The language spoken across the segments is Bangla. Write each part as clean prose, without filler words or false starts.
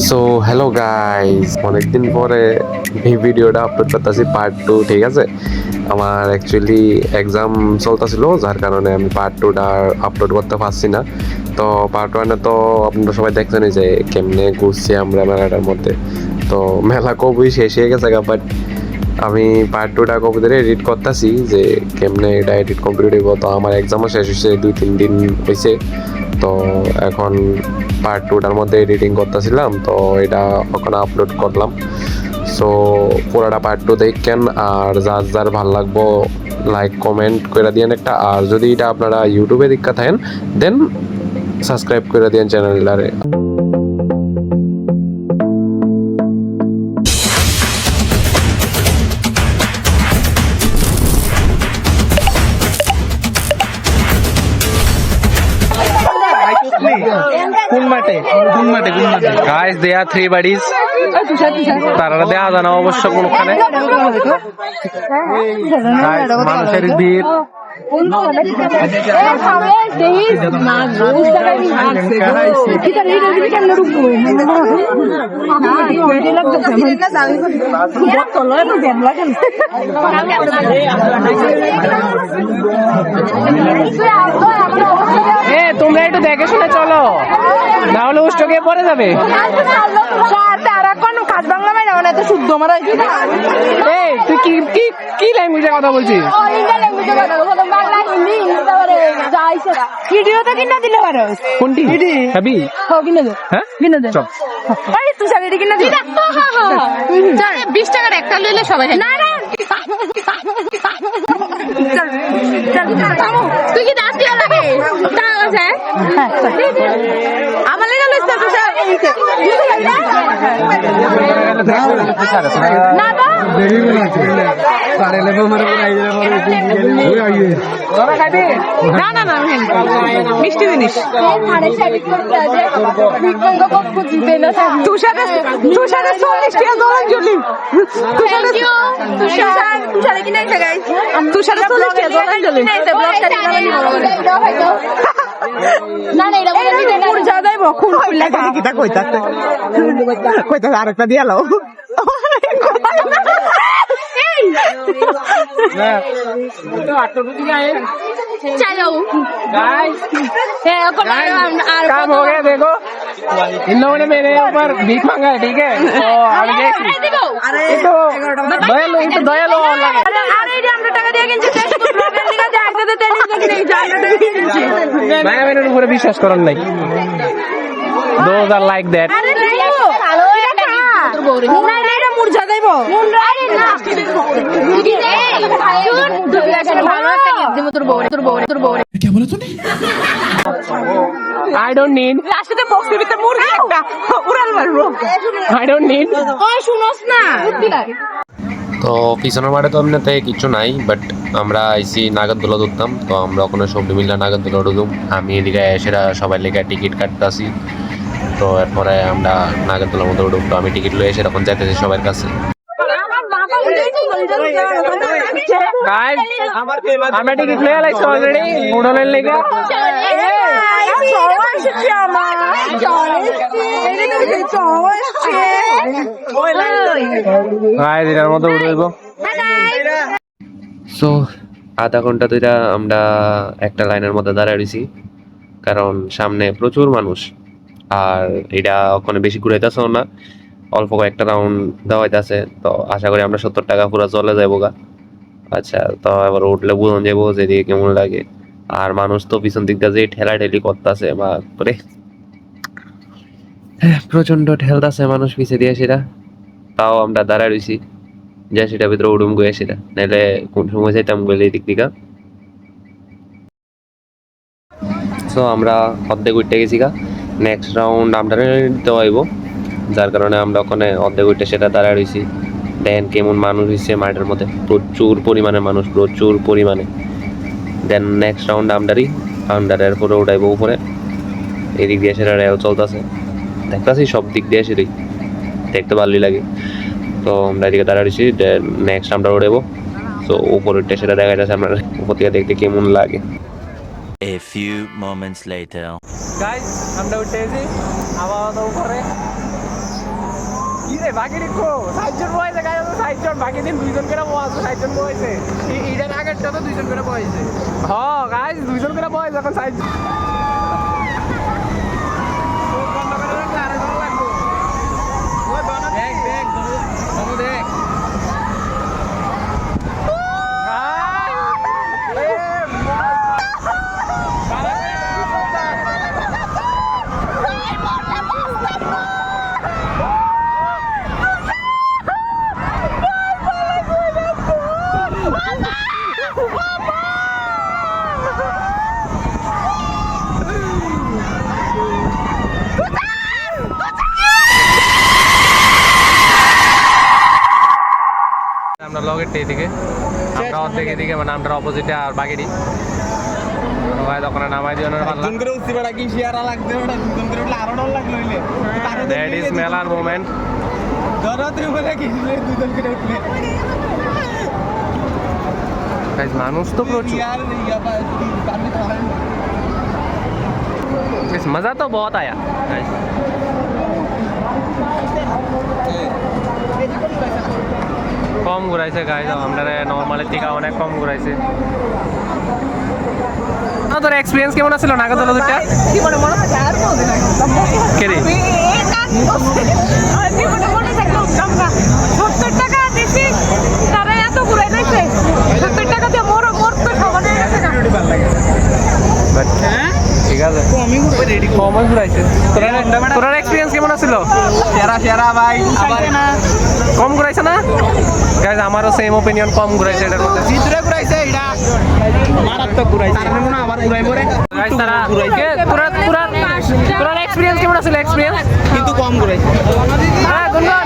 সো হ্যালো গাইস, অনেকদিন পরে এই ভিডিওটা আপলোড করতেছি পার্ট 2। ঠিক আছে, আমার অ্যাকচুয়ালি এক্সাম চলতেছিল, যার কারণে আমি পার্ট 2টা আপলোড করতে পারছি না। তো পার্ট 1-এ তো আপনারা সবাই দেখছেনই যে কেমনে ঘুরছি আমরা মেলাটার মধ্যে। তো মেলা কবই শেষ হয়ে গেছে, বাট আমি পার্ট 2টা কবি ধরে এডিট করতেছি যে কেমনে এটা এডিট কমপ্লিট হইব। তো আমার এক্সামও শেষ হয়েছে, 2-3 দিন হয়েছে। তো এখন পার্ট 2টার মধ্যে এডিটিং করতেছিলাম, তো এটা ওখানে আপলোড করলাম। সো পুরোটা পার্ট 2 দেখেন, আর যার যার ভাল লাগবো লাইক কমেন্ট করে দিয়েন একটা। আর যদি এটা আপনারা ইউটিউবে দেখা থাকেন দেন সাবস্ক্রাইব করে দিয়েন চ্যানেলটারে। Guys, they are 3 buddies. তারা দেয়া জানা অবশ্য কোনখানে মানুষের ভিড়। তোমরা একটু দেখে শুনে চলো, না হলে উষ্টকে পরে যাবে। তুই কি ল্যাঙ্গুয়েজে কথা বলছিস? ভিডিওটা কিনা দিলে পারো। কোনটি হ্যাবি? কিনে দে, হ্যাঁ কিনে দে। চল তুই শাড়ি কিনা দিই 20 টাকার একটা লইলে সবাই না না। তুই কি দাঁত দিয়ে লাগে আমার লেগে না না মিষ্টি জিনিস তুষারে 40 টাকা জলাঞ্জলি। তুষারে কিনে তুষারে 40 টাকা জলাঞ্জলি। আরেকটা দিয়ে লো चलो काम हो गया। देखो इन लोगों ने मेरे ऊपर भीख मांगा है, ठीक है? तो दयालु मेरे ऊपर विश्वास करें नहीं। Those are like that. I don't need. I don't need. তো পিছনের মাঠে তো এমনিতে কিছু নাই, বাট আমরা আইসি নাগরদোলা ধরতাম। তো আমরা ওখানে সবজি মিললে নাগরদোলা ঢুকতাম। আমি এদিকে সেটা সবাই লেগে টিকিট কাটতেছি। তো এরপরে আমরা নাগরদোলার মধ্যে ঢুকতো। আমি টিকিট লয়ে এসে তখন যাইতেছি সবার কাছে। আমরা টিকিট লয়ে লাইছি অলরেডি উড়নের লেগে। এটার মধ্যে উঠবো। সো আধা ঘন্টা ধরে আমরা একটা লাইনের মধ্যে দাঁড়ায় রয়েছি, কারণ সামনে প্রচুর মানুষ। আর এটা ওখানে বেশি ঘুরাইতেছেও না, অল্প কয়েকটা রাউন্ড দেওয়াইতেছে। তো আশা করি আমরা 70 টাকা পুরো চলে যাবো গা। আচ্ছা, তো এবার উঠলে বুঝন যাবো যে দিকে কেমন লাগে। আর মানুষ তো পিছন দিক দিয়ে যে ঠেলাঠেলি করতেছে, বা করে প্রচন্ড ঠেলতেছে মানুষ পিছে দিয়ে সেটা। তাও আমরা দাঁড়ায় রয়েছি যে সেটা ভিতরে উড়ুম গিয়ে সেটা, নাহলে কোন সময় যাইতাম গেলে এই দিক দিকা। সো আমরা অর্ধেক উঠতে গেছি গা। নেক্সট রাউন্ড আমরা দেওয়া হইব, যার কারণে আমরা ওখানে অর্ধেক উঠে সেটা দাঁড়ায় রয়েছি। দেন কেমন মানুষ হয়েছে মাঠের মধ্যে, প্রচুর পরিমাণে মানুষ, প্রচুর পরিমাণে। দেন নেক্সট রাউন্ড আন্ডারের পরে উঠাইবো উপরে। এদিক দিয়ে সেটা রেও চলতেছে, দেখতেছি সব দিক দিয়ে সেটাই দেখতে ভালোই লাগে। তো আমরা এদিকে দাঁড়া রয়েছি, নেক্সট আমরা উঠাইবো। তো উপরের সেটা দেখা যাচ্ছে, আমরা উপর থেকে দেখতে কেমন লাগে। A few moments later. Guys, আমরা উঠে এসেছি আবার উপরে। বাকি কো 60 জন বয়সে গায় 60 জন বাকি দিন 2 জন করে বয়সে 60 জন বয়সে ইডেন আগেরটা তো 2 জন করে বয়সে হ্যাঁ গাইস 2 জন করে বয়স এখন 60 আমরা লগের এদিকে আমরা অর্ধেক এদিকে মানে আমরা অপোজিটে আর বাগেরই ভাই দোকানে নামাই দিও না পারলাম দুজন করে উঠছি বড় কি শেয়ারা লাগবে ওটা দুজন করে উঠলে আরো ডর লাগলো হইলে দ্যাট ইজ মেলার মোমেন্ট ধরতে বলে কি দুজন করে উঠলে গাইস মানুষ তো প্রচুর यार इस मजा तो बहुत आया কম ঘুরাইছে গাইস আমরা নরমালের থেকে অনেক কম ঘুরাইছে তোর এক্সপেরিয়েন্স কেমন ছিল নাগরদোলা দুটা জীবনে মনে হয় আর মনে নাই কে রে 70 টাকা দিছি তারা এত ঘুরাই দিছে 70 টাকা দিয়ে মোর তো সমান হয়ে গেছে না বাট ঠিক আছে কম ঘুরাইছে তোর এক্সপেরিয়েন্স কেমন ছিল সেরা ভাই আবার কম ঘুরাইছে না গাইস আমারও সেম অপিনিয়ন কম ঘুরাইছে এটার মধ্যে ভিতরে ঘুরাইছে এটা মারাত্মক ঘুরাইছে তার মনে আবার ঘুরাই পড়ে গাইস তারা তোর এক্সপেরিয়েন্স কেমন ছিল এক্সপেরিয়েন্স কিন্তু কম ঘুরাইছে হ্যাঁ গুনগুন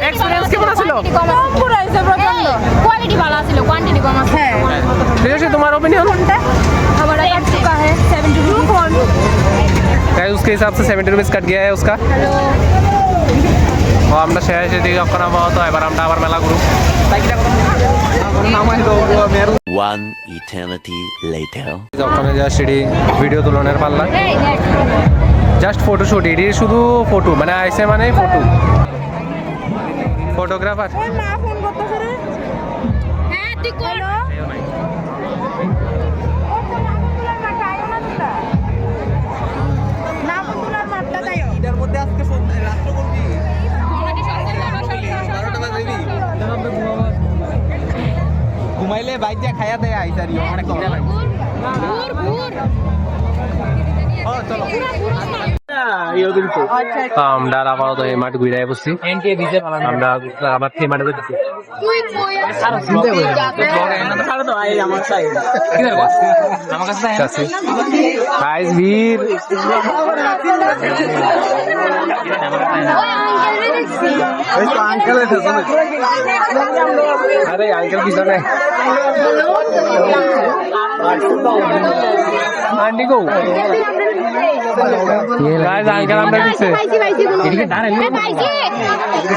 এক্সপেরিয়েন্স কেমন ছিল কম ঘুরাইছে প্রচন্ড কোয়ালিটি ভালো ছিল কোয়ান্টিটি কম আছে হ্যাঁ ঠিক আছে তোমার ओपिनियन हमारा कट चुका है 70 रुपीस गाइस उसके हिसाब से 70 रुपीस कट गया है उसका हेलो ও আমরা শেষ দিকে ওখানে পাওয়া তো এবার আমরা আবার মেলা ঘুরু One eternity later. ওখানে যা সিঁড়ি ভিডিও তুলনের পাল্লা জাস্ট ফটো শুট এডি শুধু ফটো মানে আইসে মানে ফটো ফটোগ্রাফার মা ফোন করতেছ রে হ্যাঁ তুই কর ঘুমাইলে বাইক যা খাইয়া দেয় আইসারি অনেক আমরা আপাতত এই মাঠ ঘুরে বসছি আমরা আবার সেই মাঠে বসছি ভিড় আরে আঙ্কেল পিছনে आंटी को ये गाइस अंकल আমরা দিছে এদিকে দাঁড়ালে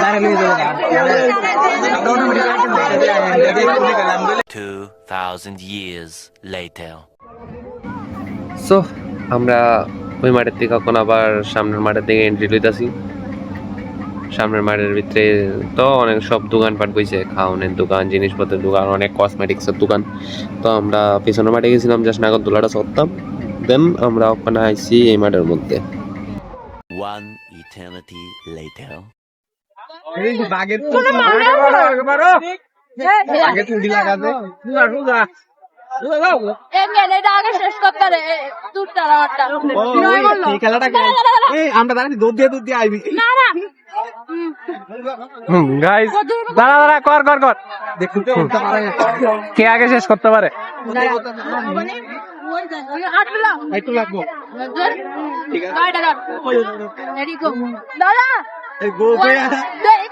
দাঁড়ালে 2000 years later. সো আমরা ওই মাঠের থেকে এখন আবার সামনের মাঠের দিকে এন্ট্রি লইতাছি সামনের মাঠের ভিতরে তো অনেক সব দোকানপাট বইছে খাওয়ানোর দোকান জিনিসপত্রের দোকান অনেক কসমেটিক্সের দোকান তো আমরা পিছনের মাঠে গেছিলাম জাস্ট নাগরদোলাটা চড়তাম দেন আমরা ওখানে আইছি এই মাঠের মধ্যে One eternity later. এই বাগের তো আগে তুই লাগাতে রুগা এই মেলেটা আগে শেষ করতে রে দুধটা রাওয়াটা এই খেলাটা এই আমরা দাঁড়াচ্ছি দুধ দিয়ে আইবি না না গাইস দাঁড়া কর দেখুন কে আগে শেষ করতে পারে একটু লাগবো ঠিক আছে দাদা गो गया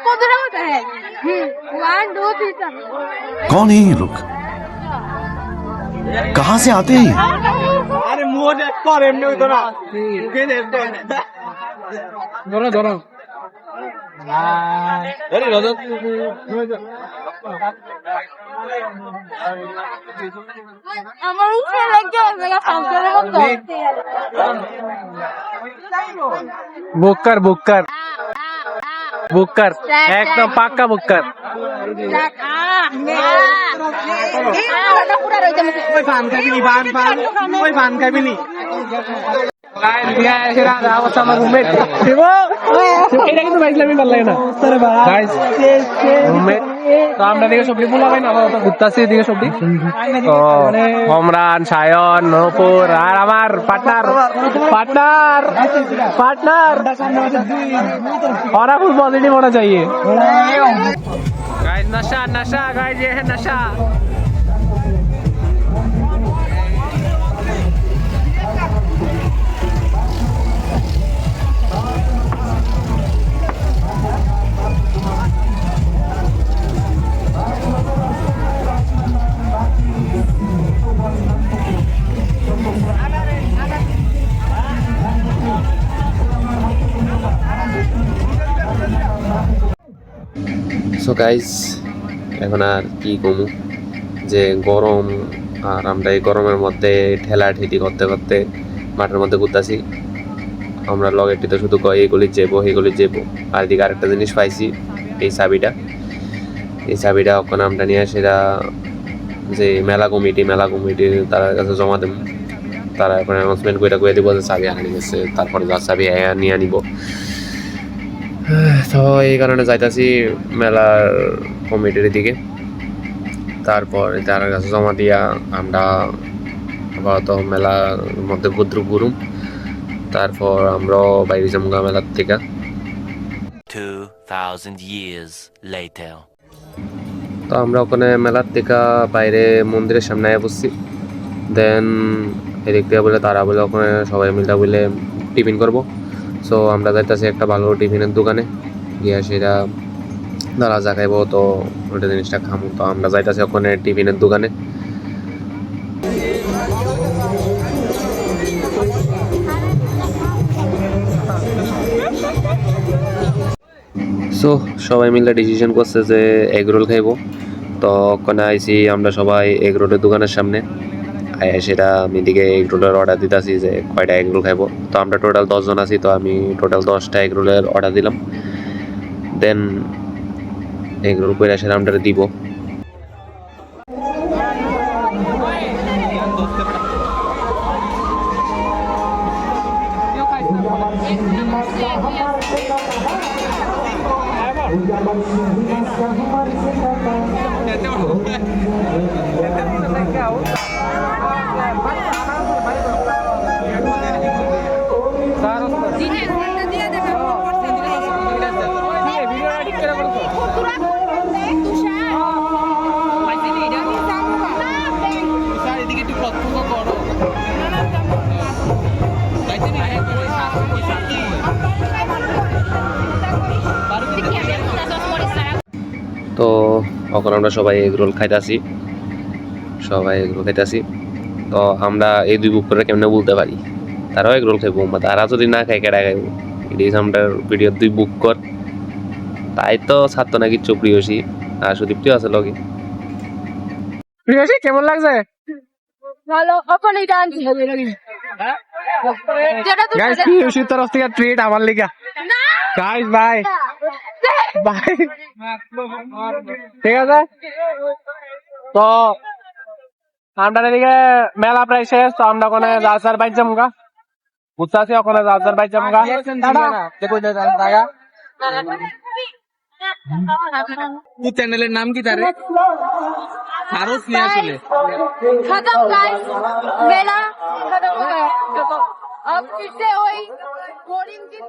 कौन होता है 1 2 3 कौन है ये लोग कहाँ से आते हैं अरे मुंह पर एमने হইতো না ধরো আরে রজত আমার উপরে লাগে মেলা ফাংশনের মতো বুক কর বুক কর একদম পাক্কা বুক কর এটা কিন্তু বাইসলামি ভালো লাগে না Guys, roommate, তো আমরা এদিকে সবজি পোলা পাই না আমরা ঘুরতেছি এদিকে সবজি তো হোমরান সায়ন নূপুর আর আমার পার্টনার और फुल पॉजिटिव होना चाहिए गाइस नशा गाइस ये है नशा সো গাইস এখন আর কি কমু যে গরম আর আমরা এই গরমের মধ্যে ঠেলাঠেলি করতে করতে মাঠের মধ্যে ঘুরতেছি আমরা লগেরটিতে শুধু কয় এইগুলি যাবো আর এদিকে আরেকটা জিনিস পাইছি এই চাবিটা ওখানে আমরা নিয়ে সেটা যে মেলা কমিটি তার কাছে জমা দেব তারা এখন অ্যানাউন্সমেন্ট করে দিব যে চাবি আনি গেছে তারপরে যা চাবি নিয়ে নিব তো এই কারণে যাইতাছি মেলার কমিটির দিকে তারপর তার কাছে জমা দিয়া আমরা আপাতত মেলার মধ্যে ঘুরুম তারপর আমরাও বাইরে যাবো মেলার থেকে 2,000 years later. তো আমরা ওখানে মেলার থেকে বাইরে মন্দিরের সামনে বসছি দেন এদিক থেকে বলে তারা বলে ওখানে সবাই মিলে বলে টিফিন করবো সো আমরা যাইতেছি একটা ভালো টিফিনের দোকানে গিয়া সেটা তারা যা খাইবো তো ওটা জিনিসটা খামো তো আমরা যাইতেছি ওখানে টিফিনের দোকানে সো সবাই মিলে ডিসিশন করছে যে এগ রোল খাইবো তো ওখানে আইসি আমরা সবাই এগ রোলের দোকানের সামনে সেটা আমি দিকে এগ রোলের অর্ডার দিতেছি যে কয়টা এগ রোল খাইবো তো আমরা টোটাল 10 জন আছি তো আমি টোটাল 10টা এগ রোলের অর্ডার দিলাম দেন এগ রোল করে সেটা আমরা দিব তো এখন আমরা সবাই এগ রোল খাইতেছি তো আমরা এই দুই বুক করে কেমনে বলতে পারি তারাও এগ রোল খাইবো তারা যদি না খাই কেডা খাইবো এটি আমরা ভিডিও দুই বুক কর তাই তো ছাত্র নাকি প্রিয়সী আর সুদীপ্তিও আছে লগে প্রিয়সী কেমন লাগছে ভালো এখন এটা আনছি যেটা তুই গাইস প্রিয়সীর তরফ থেকে ট্রিট আমার লিগা গাইস বাই ঠিক আছে তো আমরা এদিকে মেলা প্রায় শেষ তো আমরা ওখানে যাচার বাইক যামগা বুঝতে ওখানে যাচার বাইক যামগা চ্যানেলের নাম কি তারে আরো নিয়ে আসলে खत्म गाइस मेला खत्म हो गया अब फिर से वही बोरिंग की